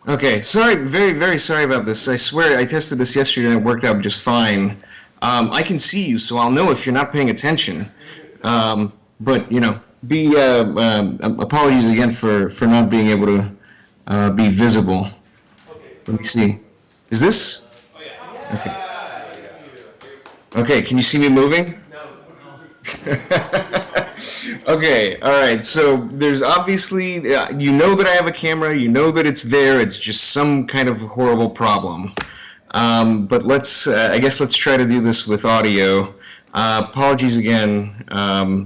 Okay, sorry, very, very sorry about this. I swear I tested this yesterday and it worked out just fine. I can see you, so I'll know if you're not paying attention. But, apologies again for not being able to be visible. Let me see. Is this? Okay. Okay, can you see me moving? Okay, all right. So there's obviously, you know that I have a camera, you know that it's there, it's just some kind of horrible problem. But I guess let's try to do this with audio. Apologies again.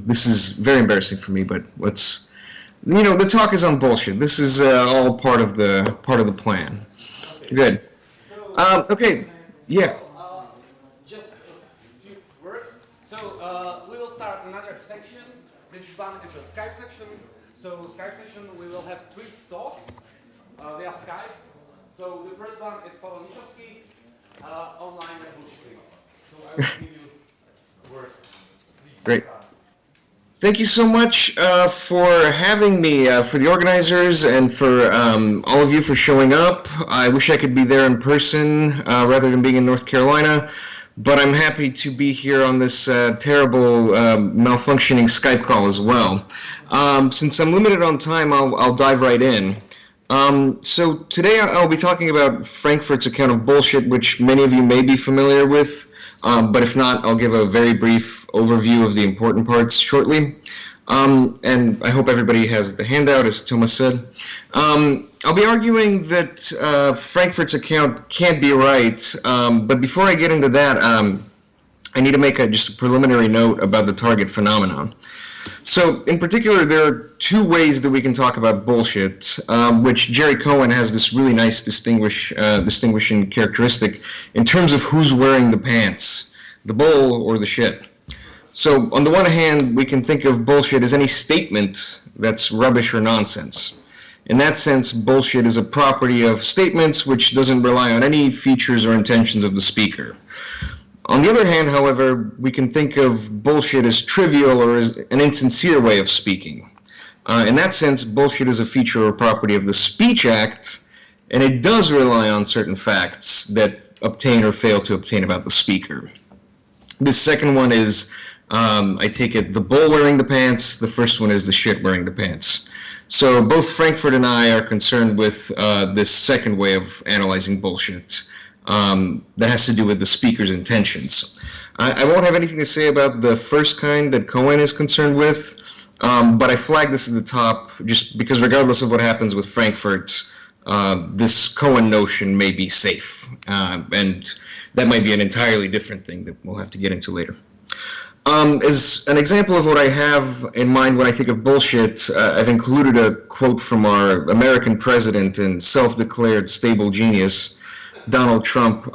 This is very embarrassing for me, but the talk is on bullshit. This is all part of the plan. Good. Okay, yeah. Just a few words. So we will start another section. This one is a Skype section. So Skype section, we will have 3 talks via Skype. So the first one is Pavel Nitchovski, online and bullshitting. So I will give you the word. Please. Great. Thank you so much for having me, for the organizers, and for all of you for showing up. I wish I could be there in person rather than being in North Carolina, but I'm happy to be here on this terrible malfunctioning Skype call as well. Since I'm limited on time, I'll dive right in. So today I'll be talking about Frankfurt's account of bullshit, which many of you may be familiar with. But if not, I'll give a very brief overview of the important parts shortly. And I hope everybody has the handout, as Thomas said. I'll be arguing that Frankfurt's account can't be right, but before I get into that, I need to make just a preliminary note about the target phenomenon. So, in particular, there are 2 ways that we can talk about bullshit, which Jerry Cohen has this really nice distinguishing characteristic in terms of who's wearing the pants, the bull or the shit. So, on the one hand, we can think of bullshit as any statement that's rubbish or nonsense. In that sense, bullshit is a property of statements which doesn't rely on any features or intentions of the speaker. On the other hand, however, we can think of bullshit as trivial or as an insincere way of speaking. In that sense, bullshit is a feature or property of the speech act, and it does rely on certain facts that obtain or fail to obtain about the speaker. This second one is, I take it, the bull wearing the pants. The first one is the shit wearing the pants. So both Frankfurt and I are concerned with this second way of analyzing bullshit. That has to do with the speaker's intentions. I won't have anything to say about the first kind that Cohen is concerned with, but I flag this at the top just because regardless of what happens with Frankfurt, this Cohen notion may be safe, and that might be an entirely different thing that we'll have to get into later. As an example of what I have in mind when I think of bullshit, I've included a quote from our American president and self-declared stable genius, Donald Trump,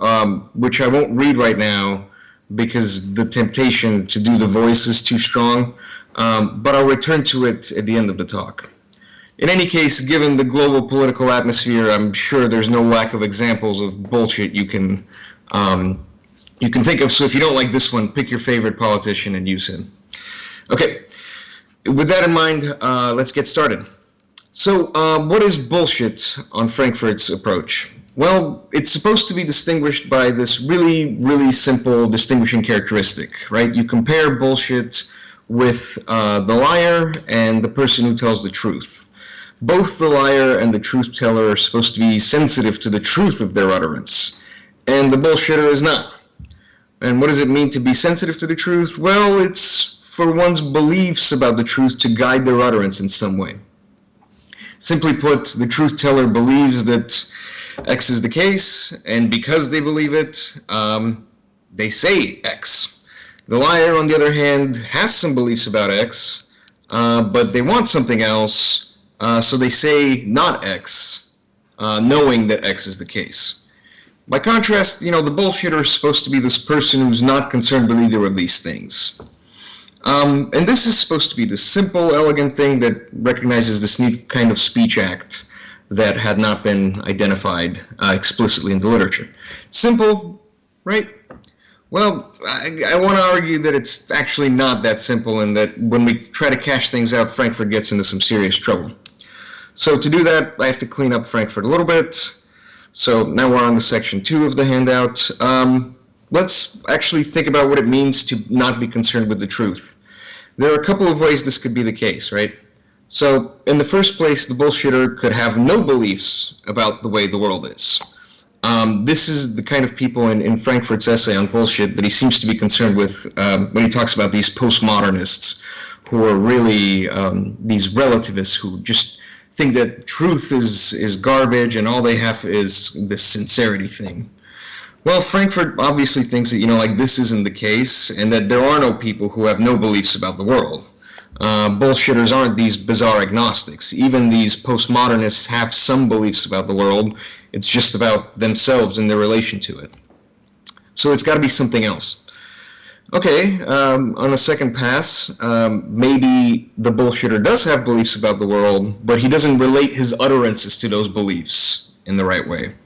which I won't read right now because the temptation to do the voice is too strong, but I'll return to it at the end of the talk. In any case, given the global political atmosphere, I'm sure there's no lack of examples of bullshit you can think of, so if you don't like this one, pick your favorite politician and use him. Okay, with that in mind, let's get started. So, what is bullshit on Frankfurt's approach? Well, it's supposed to be distinguished by this really, really simple distinguishing characteristic, right? You compare bullshit with the liar and the person who tells the truth. Both the liar and the truth teller are supposed to be sensitive to the truth of their utterance, and the bullshitter is not. And what does it mean to be sensitive to the truth? Well, it's for one's beliefs about the truth to guide their utterance in some way. Simply put, the truth teller believes that X is the case, and because they believe it, they say X. The liar, on the other hand, has some beliefs about X, but they want something else, so they say not X, knowing that X is the case. By contrast, the bullshitter is supposed to be this person who's not concerned with either of these things. And this is supposed to be the simple, elegant thing that recognizes this neat kind of speech act that had not been identified explicitly in the literature. Simple, right? Well, I want to argue that it's actually not that simple, and that when we try to cash things out, Frankfurt gets into some serious trouble. So to do that, I have to clean up Frankfurt a little bit. So now we're on to section 2 of the handout. Let's actually think about what it means to not be concerned with the truth. There are a couple of ways this could be the case, right? So in the first place, the bullshitter could have no beliefs about the way the world is. This is the kind of people in Frankfurt's essay on bullshit that he seems to be concerned with when he talks about these postmodernists who are really these relativists who just think that truth is garbage and all they have is this sincerity thing. Well, Frankfurt obviously thinks that, like this isn't the case and that there are no people who have no beliefs about the world. Bullshitters aren't these bizarre agnostics. Even these postmodernists have some beliefs about the world. It's just about themselves and their relation to it. So it's got to be something else. Okay, on a second pass, maybe the bullshitter does have beliefs about the world, but he doesn't relate his utterances to those beliefs in the right way.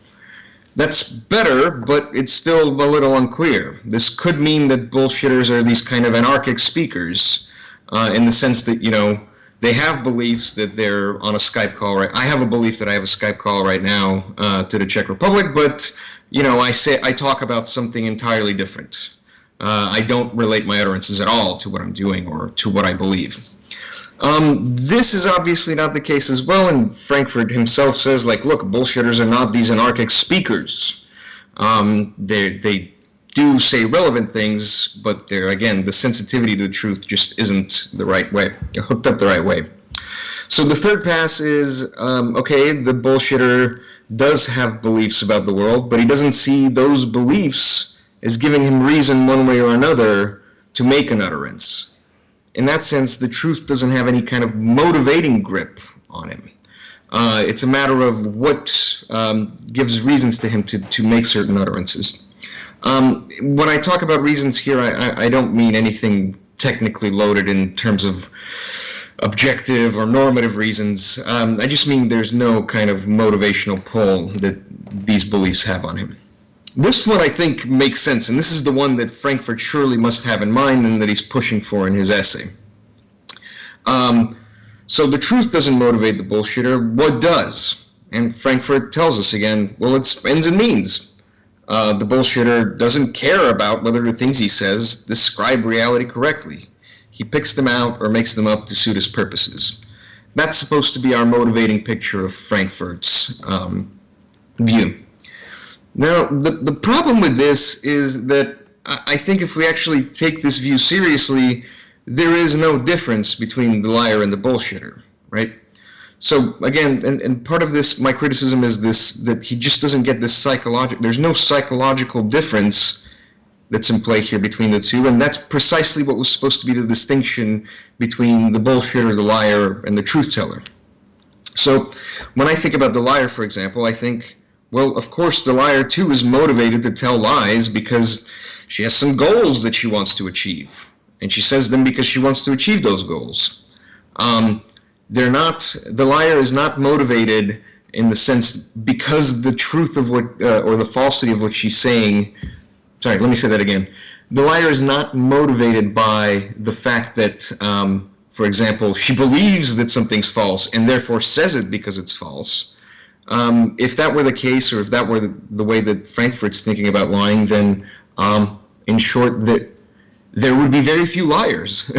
That's better, but it's still a little unclear. This could mean that bullshitters are these kind of anarchic speakers, in the sense that, they have beliefs that they're on a Skype call, right? I have a belief that I have a Skype call right now to the Czech Republic, but, I talk about something entirely different. I don't relate my utterances at all to what I'm doing or to what I believe. This is obviously not the case as well, and Frankfurt himself says, look, bullshitters are not these anarchic speakers. They do say relevant things, but again, the sensitivity to the truth just isn't the right way. They're hooked up the right way. So the third pass is, okay, the bullshitter does have beliefs about the world, but he doesn't see those beliefs as giving him reason one way or another to make an utterance. In that sense, the truth doesn't have any kind of motivating grip on him. It's a matter of what gives reasons to him to make certain utterances. When I talk about reasons here, I don't mean anything technically loaded in terms of objective or normative reasons. I just mean there's no kind of motivational pull that these beliefs have on him. This one I think makes sense, and this is the one that Frankfurt surely must have in mind and that he's pushing for in his essay. So the truth doesn't motivate the bullshitter. What does? And Frankfurt tells us again, well, it's ends and means. The bullshitter doesn't care about whether the things he says describe reality correctly. He picks them out or makes them up to suit his purposes. That's supposed to be our motivating picture of Frankfurt's view. Now, the problem with this is that I think if we actually take this view seriously, there is no difference between the liar and the bullshitter, right? So again, and part of this, my criticism is this, that he just doesn't get this there's no psychological difference that's in play here between the two, and that's precisely what was supposed to be the distinction between the bullshitter, the liar, and the truth teller. So when I think about the liar, for example, I think, well, of course, the liar, too, is motivated to tell lies because she has some goals that she wants to achieve. And she says them because she wants to achieve those goals. The liar is not motivated in the sense because the truth of what, or the falsity of what she's saying, sorry, let me say that again. The liar is not motivated by the fact that, for example, she believes that something's false and therefore says it because it's false. If that were the case, or if that were the way that Frankfurt's thinking about lying, then in short, there would be very few liars.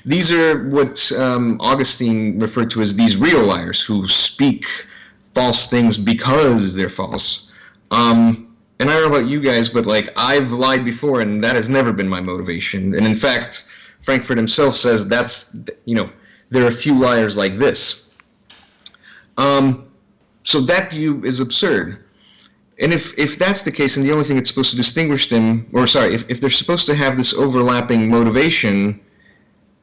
These are what Augustine referred to as these real liars, who speak false things because they're false. And I don't know about you guys, but I've lied before, and that has never been my motivation. And in fact, Frankfurt himself says there are few liars like this. So that view is absurd. And if that's the case, and the only thing that's supposed to distinguish them, or sorry, if they're supposed to have this overlapping motivation,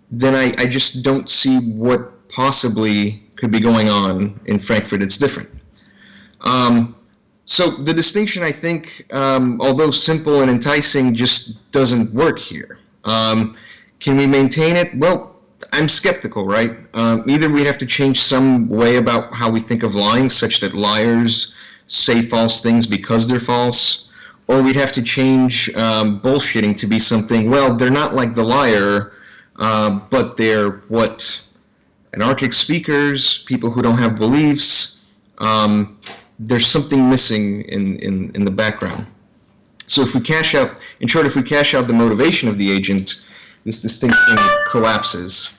then I just don't see what possibly could be going on in Frankfurt that's different. So the distinction, I think, although simple and enticing, just doesn't work here. Can we maintain it? Well, I'm skeptical, right? Either we have to change some way about how we think of lying, such that liars say false things because they're false, or we'd have to change bullshitting to be something, well, they're not like the liar, but they're what, anarchic speakers, people who don't have beliefs. There's something missing in the background. So if we cash out, in short, if we cash out the motivation of the agent, this distinction collapses.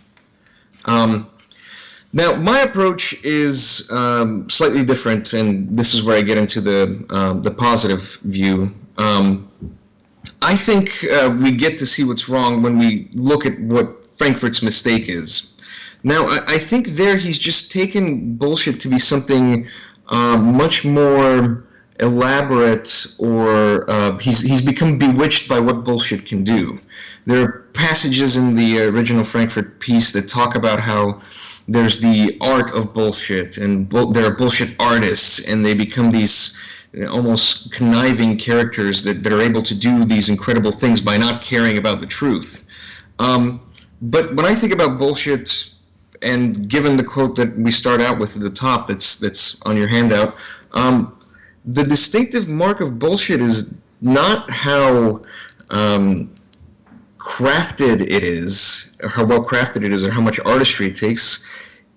Now, my approach is slightly different, and this is where I get into the positive view. I think we get to see what's wrong when we look at what Frankfurt's mistake is. Now, I think there he's just taken bullshit to be something much more elaborate, or he's become bewitched by what bullshit can do. There are passages in the original Frankfurt piece that talk about how there's the art of bullshit, and there are bullshit artists, and they become these almost conniving characters that are able to do these incredible things by not caring about the truth. But when I think about bullshit, and given the quote that we start out with at the top that's on your handout, the distinctive mark of bullshit is not how crafted it is, or how well crafted it is, or how much artistry it takes.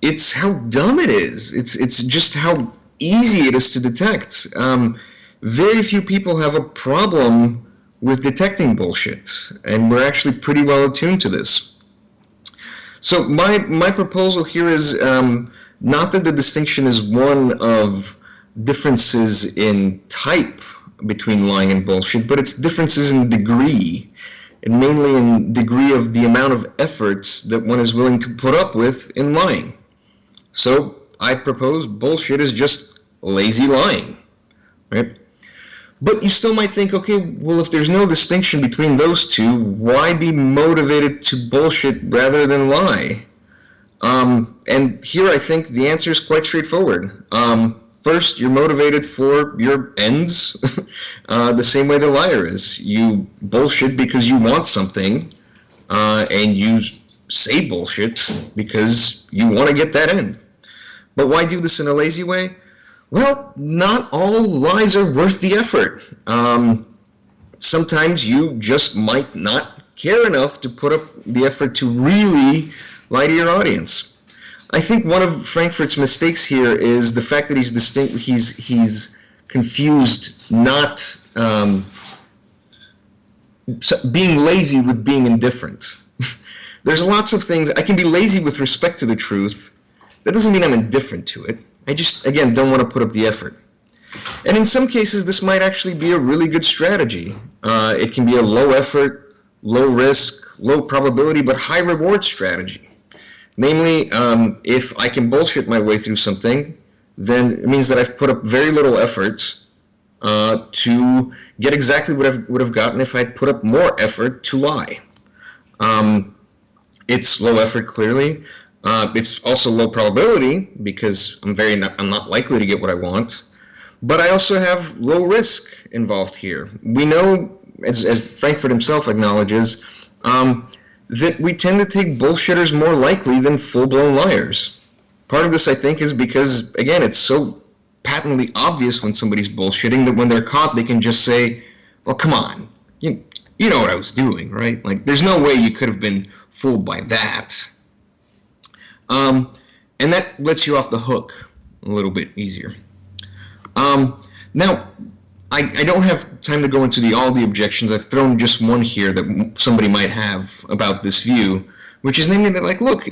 It's how dumb it is. It's just how easy it is to detect. Very few people have a problem with detecting bullshit, and we're actually pretty well attuned to this. So my proposal here is not that the distinction is one of differences in type between lying and bullshit, but it's differences in degree, and mainly in degree of the amount of effort that one is willing to put up with in lying. So I propose bullshit is just lazy lying, right? But you still might think, okay, well, if there's no distinction between those two, why be motivated to bullshit rather than lie? And here I think the answer is quite straightforward. First, you're motivated for your ends the same way the liar is. You bullshit because you want something, and you say bullshit because you want to get that end. But why do this in a lazy way? Well, not all lies are worth the effort. Sometimes you just might not care enough to put up the effort to really lie to your audience. I think one of Frankfurt's mistakes here is the fact that he's confused not being lazy with being indifferent. There's lots of things. I can be lazy with respect to the truth. That doesn't mean I'm indifferent to it. I just, again, don't want to put up the effort. And in some cases, this might actually be a really good strategy. It can be a low effort, low risk, low probability, but high reward strategy. Namely, if I can bullshit my way through something, then it means that I've put up very little effort to get exactly what I would have gotten if I'd put up more effort to lie. It's low effort, clearly. It's also low probability because I'm not likely to get what I want, but I also have low risk involved here. We know, as Frankfurt himself acknowledges, that we tend to take bullshitters more likely than full-blown liars. Part of this, I think, is because, again, it's so patently obvious when somebody's bullshitting that when they're caught, they can just say, well, come on, you know what I was doing, right? Like, there's no way you could have been fooled by that. And that lets you off the hook a little bit easier. Now, I don't have time to go into all the objections. I've thrown just one here that somebody might have about this view, which is namely that, like, look,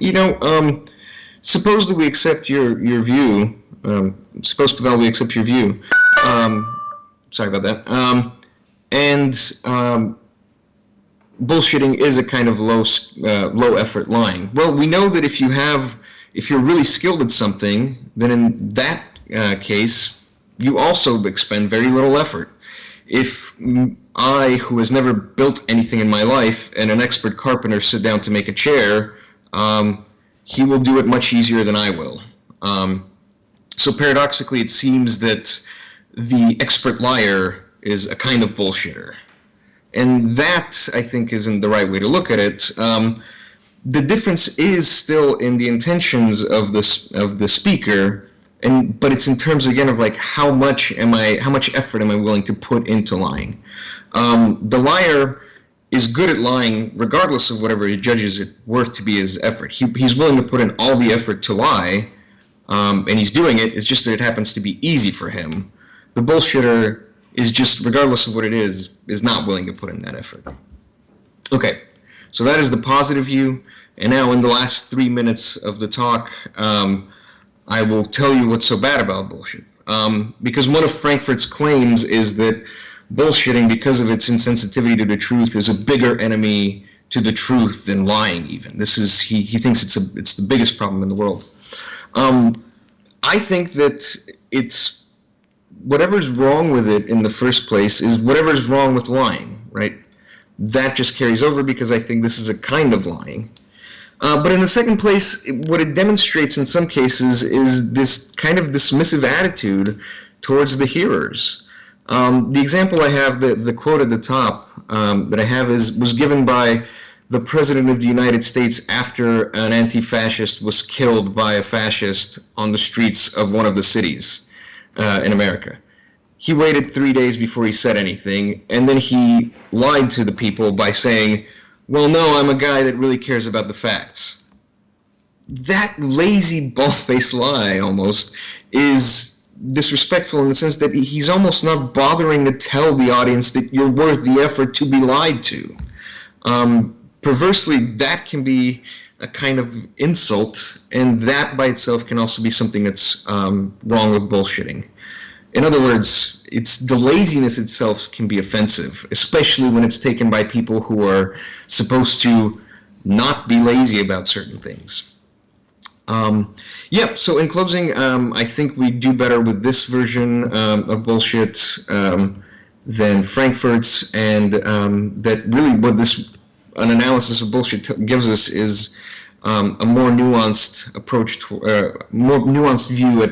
suppose that we accept your view. Suppose, Pavel, we accept your view. Sorry about that. Bullshitting is a kind of low effort lying. Well, we know that if you're really skilled at something, then in that case, you also expend very little effort. If I, who has never built anything in my life, and an expert carpenter sit down to make a chair, he will do it much easier than I will. So paradoxically, it seems that the expert liar is a kind of bullshitter. And that, I think, isn't the right way to look at it. The difference is still in the intentions of the speaker, but it's in terms, again, of like how much effort am I willing to put into lying. The liar is good at lying regardless of whatever he judges it worth to be his effort. He's willing to put in all the effort to lie, and he's doing it. It's just that it happens to be easy for him. The bullshitter is just, regardless of what it is not willing to put in that effort. Okay, so that is the positive view. And now in the last 3 minutes of the talk, I will tell you what's so bad about bullshit. Because one of Frankfurt's claims is that bullshitting, because of its insensitivity to the truth, is a bigger enemy to the truth than lying even. This is, he thinks it's the biggest problem in the world. I think that it's, whatever's wrong with it in the first place is whatever's wrong with lying, right? That just carries over because I think this is a kind of lying. But in the second place, what it demonstrates in some cases is this kind of dismissive attitude towards the hearers. The example I have, the quote at the top that I have was given by the President of the United States after an anti-fascist was killed by a fascist on the streets of one of the cities in America. He waited 3 days before he said anything, and then he lied to the people by saying, well, no, I'm a guy that really cares about the facts. That lazy, bald-faced lie, almost, is disrespectful in the sense that he's almost not bothering to tell the audience that you're worth the effort to be lied to. Perversely, that can be a kind of insult, and that by itself can also be something that's wrong with bullshitting. In other words, it's the laziness itself can be offensive, especially when it's taken by people who are supposed to not be lazy about certain things. So in closing, I think we do better with this version of bullshit than Frankfurt's, and that really what an analysis of bullshit gives us is a more nuanced approach, more nuanced view at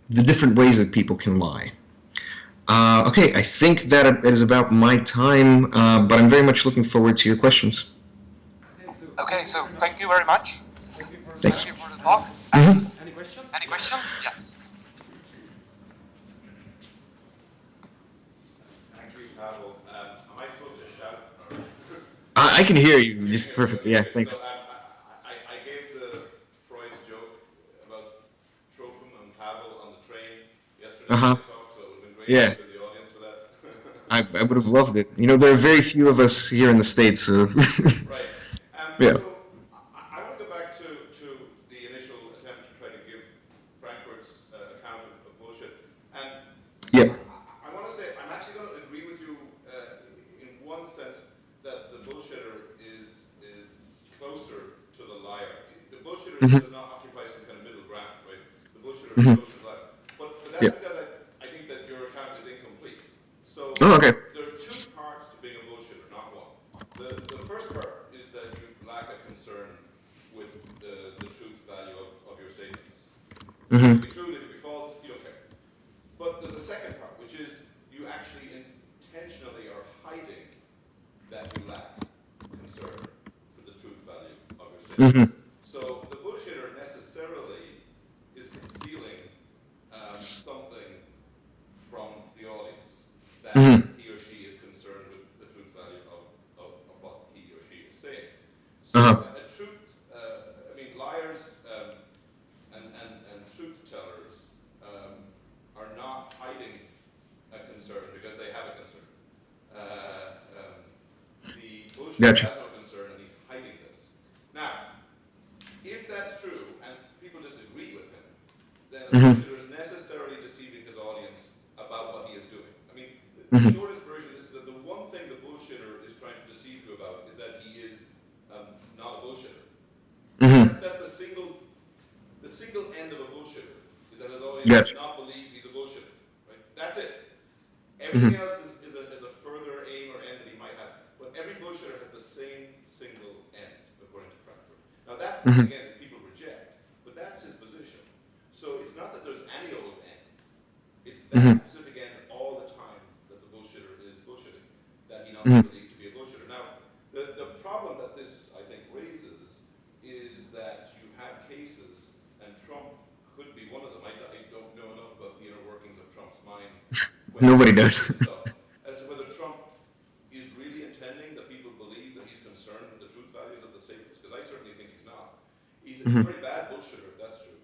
the different ways that people can lie. Okay, I think that is about my time, but I'm very much looking forward to your questions. Okay, so thank you very much. Thanks. Thank you for the talk. Any questions? Any questions? Yes. Thank you, Pavel. Am I supposed to shout? Or? I can hear you just perfectly. Yeah, thanks. So I gave the Freud's joke about Trofim and Pavel on the train yesterday when we talked, so it would have been great Yeah. for the audience for that. I would have loved it. You know, there are very few of us here in the States, so. Right. Yeah. So I want to go back to the initial attempt to try to give Frankfurt's account of bullshit. And Yep. I want to say, I'm actually going to agree with you in one sense that the bullshitter is closer to the liar. The bullshitter does not occupy some kind of middle ground, right? The bullshitter is closer to the liar. But that's Yep. because I think that your account is incomplete. So Oh, okay. there are two parts to being a bullshitter, not one. The first part is that you lack a concern with the truth value of your statements. It could be true, it could be false, you don't care. But there's a second part, which is you actually intentionally are hiding that you lack concern for the truth value of your statements. So the bullshitter necessarily is concealing something from the audience that he or she is concerned with the truth value of what he or she is saying. So a truth, I mean, liars and truth tellers are not hiding a concern because they have a concern. The bullshitter Gotcha. has no concern and he's hiding this. Now, if that's true and people disagree with him, then a bullshitter is necessarily deceiving his audience about what he is doing. I mean, the shortest version is that the one thing the bullshitter is trying to deceive you about is that he is not a bullshitter. That's the single end of a bullshitter, is that his audience Gotcha. does not believe he's a bullshitter. Right? That's it. Everything else is a further aim or end that he might have. But every bullshitter has the same single end, according to Frankfurt. Now that, again, people reject, but that's his position. So it's not that there's any old end. It's that specific end all the time that the bullshitter is bullshitting, that he not believed to be a bullshitter. Now, the problem that this, I think, raises is that you have cases, and Trump could be one of them. I don't know enough about the inner workings of Trump's mind. Nobody does. Stuff, as to whether Trump is really intending that people believe bad bullshitter, that's true.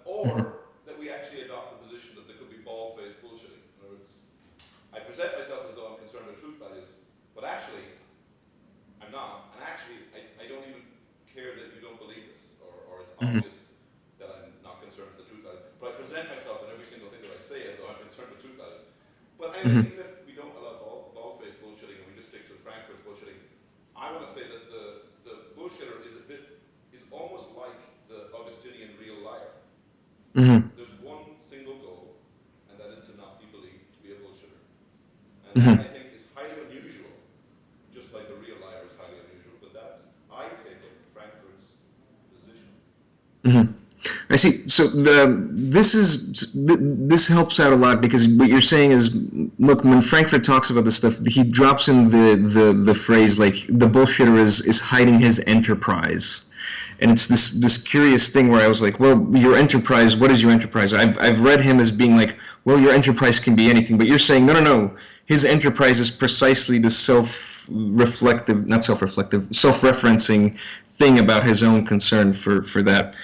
Or that we actually adopt the position that there could be bald-faced bullshitting. In other words, I present myself as though I'm concerned with truth values, but actually, I'm not. And actually, I don't even care that you don't believe this, or it's obvious that I'm not concerned with the truth values. But I present myself in every single thing that I say as though I'm concerned with truth values. But anyway, even if we don't allow bald-faced bullshitting and we just stick to Frankfurt's bullshitting, I want to say that the bullshitter is almost like the Augustinian real liar. There's one single goal, and that is to not be believed to be a bullshitter. And that, I think, is highly unusual, just like the real liar is highly unusual. But that's, I take it, Frankfurt's position. I see. So this helps out a lot, because what you're saying is, look, when Frankfurt talks about this stuff, he drops in the phrase like the bullshitter is hiding his enterprise, and it's this curious thing where I was like, well, your enterprise, what is your enterprise? I've read him as being like, well, your enterprise can be anything, but you're saying no, his enterprise is precisely the self-referencing thing about his own concern for that.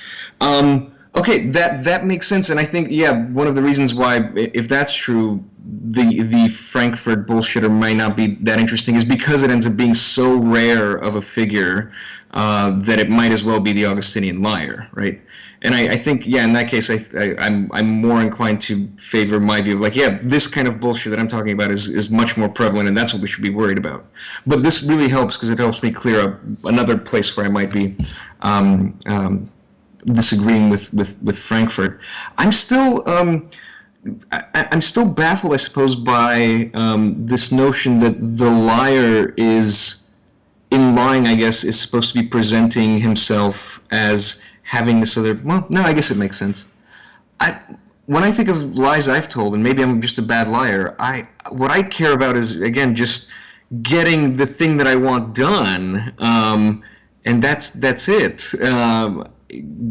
Okay, that makes sense, and I think, yeah, one of the reasons why, if that's true, the Frankfurt bullshitter might not be that interesting is because it ends up being so rare of a figure that it might as well be the Augustinian liar, right? And I think, yeah, in that case, I'm more inclined to favor my view of like, yeah, this kind of bullshit that I'm talking about is much more prevalent, and that's what we should be worried about. But this really helps, because it helps me clear up another place where I might be disagreeing with Frankfurt. I'm still baffled, I suppose, by this notion that the liar is, in lying, I guess, is supposed to be presenting himself as having this other. Well, no, I guess it makes sense. When I think of lies I've told, and maybe I'm just a bad liar, what I care about is, again, just getting the thing that I want done, and that's it.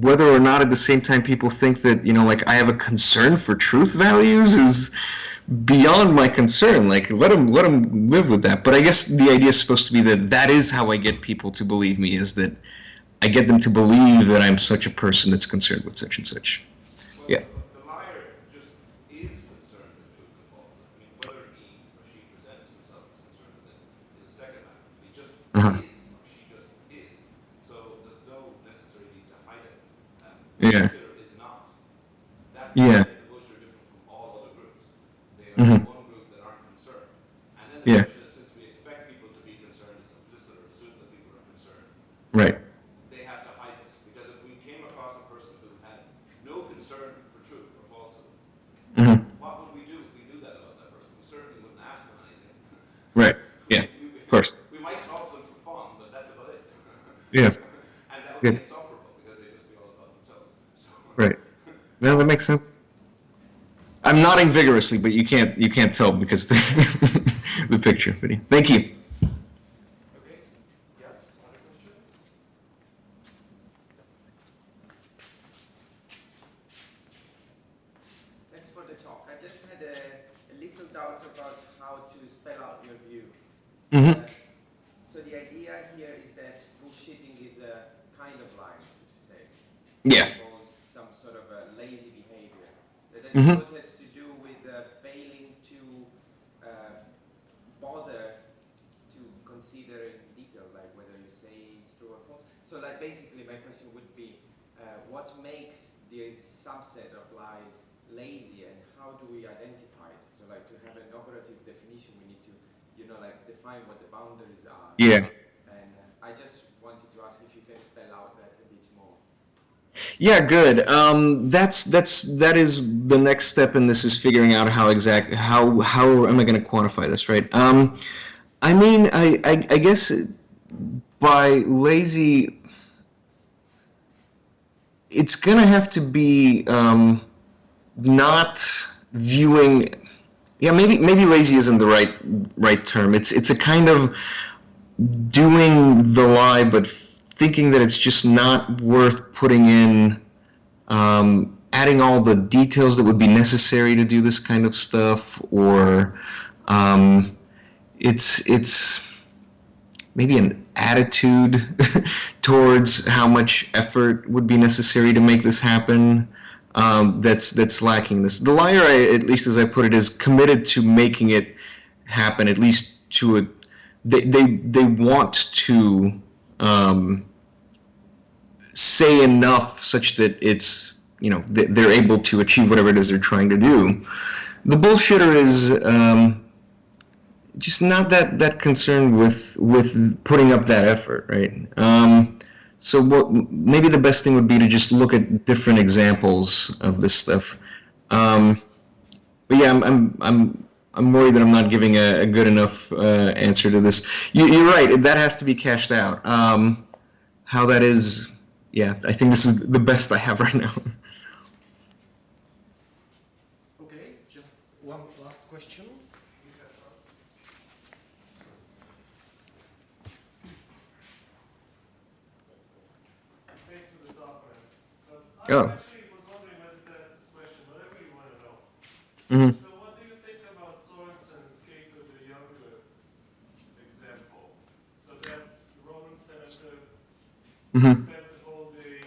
Whether or not at the same time people think that, like I have a concern for truth values is beyond my concern. Like, let them live with that. But I guess the idea is supposed to be that is how I get people to believe me, is that I get them to believe that I'm such a person that's concerned with such and such. Well, Yeah. the liar just is concerned with truth and falsehood. I mean, whether he or she presents himself as concerned with it is a second matter. He just is, or she just is. So there's no necessary need to hide it. Yeah. Bullshitter is not. That Yeah. makes the bullshitter different from all other groups. They are one group that aren't concerned. And then the question is, since we expect people to be concerned, it's implicit or assume that people are concerned. Right. They have to hide this, because if we came across a person who had no concern for truth or falsehood, what would we do if we knew that about that person? We certainly wouldn't ask them anything. Right. Yeah. Of course. We might talk to them for fun, but that's about it. Yeah. And that would Good. be insufferable, because they just be all about themselves. So, Right. No, that makes sense. I'm nodding vigorously, but you can't tell because the picture. But yeah. Thank you. Okay. Yes. Other questions? Thanks for the talk. I just had a little doubt about how to spell out your view. So the idea here is that bullshitting is a kind of lying, so to say. Yeah. It involves some sort of a lazy behavior that I suppose has to do with failing to bother to consider in detail, like whether you say it's true or false. So like basically my question would be, what makes this subset of lies lazy, and how do we identify it? So like to have an operative definition, we need to, like define what the boundaries are. Yeah. And I just wanted to ask if you can spell out that a bit more. Yeah, good. That is the next step in this, is figuring out how am I going to quantify this, right? I mean, I guess by lazy, it's going to have to be not viewing. Yeah, maybe lazy isn't the right term. It's a kind of doing the lie, but thinking that it's just not worth putting in, adding all the details that would be necessary to do this kind of stuff, or it's maybe an attitude towards how much effort would be necessary to make this happen. That's lacking. The liar, at least as I put it, is committed to making it happen. At least to a, they want to say enough such that it's, they're able to achieve whatever it is they're trying to do. The bullshitter is just not that concerned with putting up that effort, right? So maybe the best thing would be to just look at different examples of this stuff. But yeah, I'm worried that I'm not giving a good enough answer to this. You're right. That has to be cashed out. How that is, yeah, I think this is the best I have right now. Okay, just one last question. Thanks for the talk, man. So Oh. I actually was wondering whether to ask this question, whatever you want to know. Mm-hmm. So what do you think about Sorensen's Cato the Younger example? So that's the Roman senator Mm-hmm. spent the whole day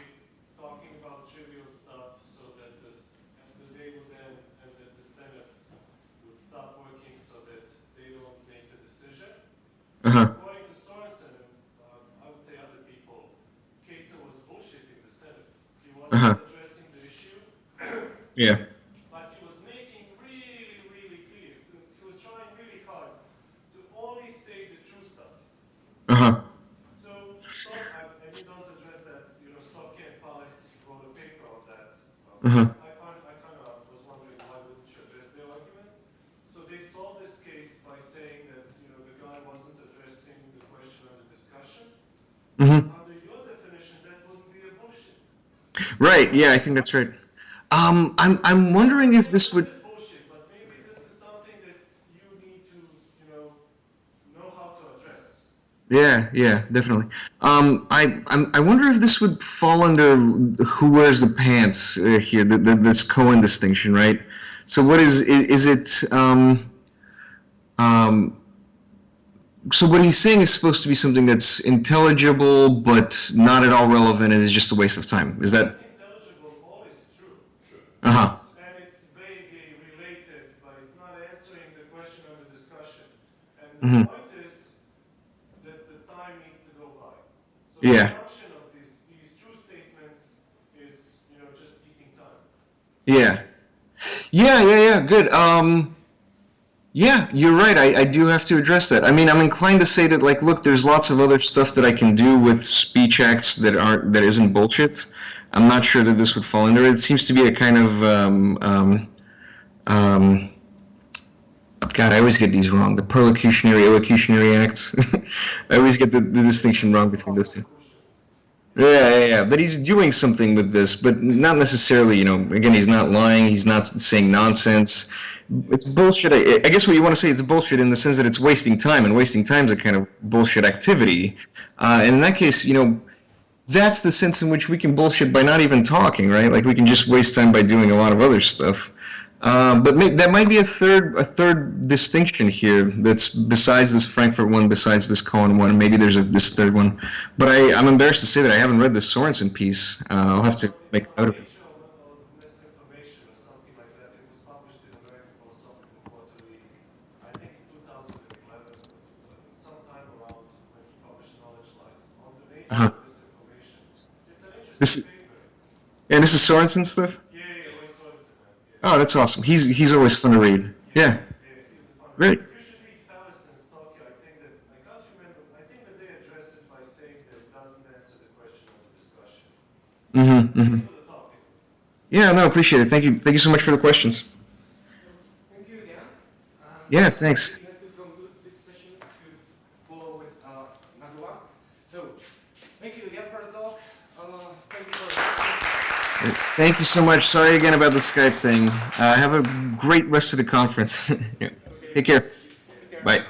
talking about trivial stuff so that the day would end and that the Senate would stop working so that they don't make a decision. Uh-huh. According to Sorensen, and I would say other people, Cato was bullshitting the Senate. He wasn't Uh-huh. addressing the issue, Yeah. but he was making really, really clear. He was trying really hard to only say the true stuff. Uh-huh. So and you don't address that, Stock and Fallis wrote a paper on that. Uh-huh. I kind of was wondering why wouldn't you address their argument? So they solved this case by saying that, the guy wasn't addressing the question under discussion. Mm-hmm. Under your definition, that wouldn't be a bullshit. Right. Yeah, I think that's right. I'm wondering if this would. This is bullshit, but maybe this is something that you need to, know how to address. Yeah, definitely. I wonder if this would fall under who wears the pants here. This Cohen distinction, right? So what is it? So what he's saying is supposed to be something that's intelligible but not at all relevant and is just a waste of time. Is that? Intelligible all is true. Uh-huh. And it's vaguely related, but it's not answering the question under discussion. And the point is that the time needs to go by. So Yeah. the function of these true statements is, just eating time. Yeah, good. Yeah, you're right. I do have to address that. I mean, I'm inclined to say that, like, look, there's lots of other stuff that I can do with speech acts that isn't bullshit. I'm not sure that this would fall under it. It seems to be a kind of, God, I always get these wrong. The illocutionary acts. I always get the distinction wrong between those two. Yeah. But he's doing something with this, but not necessarily, again, he's not lying, he's not saying nonsense. It's bullshit. I guess what you want to say, it's bullshit in the sense that it's wasting time, and wasting time is a kind of bullshit activity. And in that case, that's the sense in which we can bullshit by not even talking, right? Like, we can just waste time by doing a lot of other stuff. But that might be a third distinction here that's besides this Frankfurt one, besides this Cohen one, and maybe there's this third one. But I'm embarrassed to say that I haven't read this Sorensen piece. I'll have to make a note of it. Misinformation or something like that. It was published in American Philosophical Quarterly, I think in 2011, sometime around when he published Knowledge Lies, on the nature Uh-huh. of misinformation. It's an This is, interesting paper. and this is Sorensen stuff? Yeah, Roy Sorensen, man. Yeah. Oh, that's awesome. He's always fun to read. Yeah, He's a fun great. You should read Fallison's Tokyo. I can't remember, I think that they address it by saying that it doesn't answer the question of the discussion. Thanks for the talk. Yeah, no, appreciate it. Thank you so much for the questions. Thank you again. Yeah, thanks. We have to conclude this session to follow with another one. So, thank you again for the talk. Thank you for Thank you so much. Sorry again about the Skype thing. Have a great rest of the conference. Yeah. Take care. Take care. Bye.